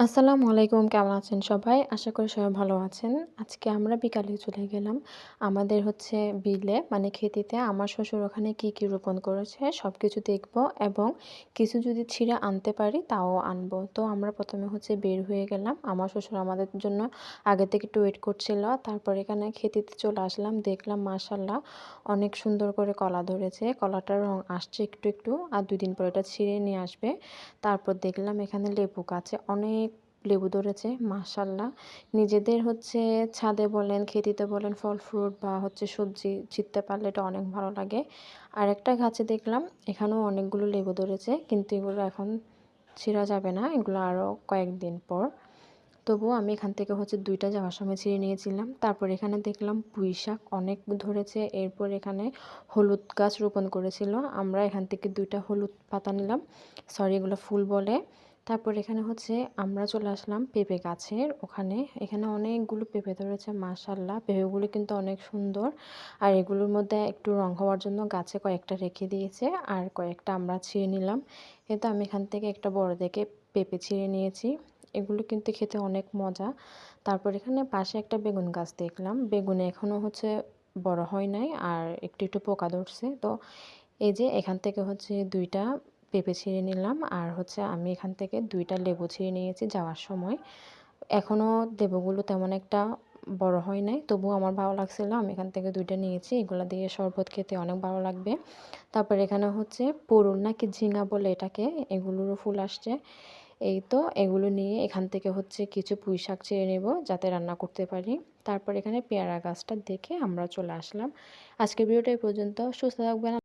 আসসালামু আলাইকুম। কেমন আছেন সবাই? আশা করি সবাই ভালো আছেন। আজকে আমরা বিকালে চলে গেলাম আমাদের বিলে মানে খেতিতে আমার শ্বশুর ওখানে কি রোপণ করেছে সবকিছু দেখব এবং কিছু যদি ছিঁড়ে আনতে পারি তাও আনবো। তো আমরা ১ম এ বের হয়ে গেলাম। আমার শ্বশুর আমাদের জন্য আগে থেকে একটু ওয়েট করছিল। তারপর এখানে খেতিতে চলে আসলাম। দেখলাম মাশাআল্লাহ অনেক সুন্দর করে কলা ধরেছে। কলাটার রং আসছে একটু আর ২ দিন পর এটা ছিঁড়ে নিয়ে আসবে। তারপর দেখলাম এখানে লেবু গাছে অনেক লেবু ধরেছে মাশাআল্লাহ। নিজেদের ছাদে বলেন, খেতিতে বলেন ফল ফ্রুট বা সবজি ছিঁড়তে পারলে এটা অনেক ভালো লাগে। আরেকটা গাছে দেখলাম এখানেও অনেকগুলো লেবু ধরেছে কিন্তু এগুলো এখন ছিঁড়া যাবে না। এগুলো আরও কয়েকদিন পর। তবুও আমি এখান থেকে ২টা যাওয়ার সময় ছিঁড়ে নিয়েছিলাম। তারপর এখানে দেখলাম পুঁইশাক অনেক ধরেছে। এরপর এখানে হলুদ গাছ রোপণ করেছিল। আমরা এখান থেকে ২টা হলুদ পাতা নিলাম। সরি এগুলো ফুল বলে। তারপর এখানে আমরা চলে আসলাম পেঁপে গাছের ওখানে। এখানে অনেকগুলো পেঁপে ধরেছে মাশাআল্লাহ। পেঁপেগুলো কিন্তু অনেক সুন্দর। আর এগুলোর মধ্যে একটু রং হওয়ার জন্য গাছে কয়েকটা রেখে দিয়েছে। আর কয়েকটা আমরা ছিঁড়ে নিলাম। কিন্তু আমি এখান থেকে একটা বড় দেখে পেঁপে ছিঁড়ে নিয়েছি। এগুলো কিন্তু খেতে অনেক মজা। তারপর এখানে পাশে একটা বেগুন গাছ দেখলাম। বেগুনে এখনও বড় হয় নাই আর একটু পোকা ধরছে। তো এই যে এখান থেকে ২টা পেঁপে ছিঁড়ে নিলাম আর আমি এখান থেকে ২টা লেবু ছিঁড়ে নিয়েছি যাওয়ার সময়। এখনও লেবুগুলো তেমন একটা বড় হয় নাই। তবুও আমার ভালো লাগছিল। আমি এখান থেকে ২টা নিয়েছি। এগুলা দিয়ে শরবত খেতে অনেক ভালো লাগবে। তারপর এখানে পুরুল নাকি ঝিঙা বলে এটাকে, এগুলোরও ফুল আসছে। এই তো এগুলো নিয়ে এখান থেকে কিছু পুঁইশাক ছিঁড়ে নেব যাতে রান্না করতে পারি। তারপর এখানে পেয়ারা গাছটা দেখে আমরা চলে আসলাম। আজকের ভিডিওটা এই পর্যন্ত। সুস্থ থাকবেন।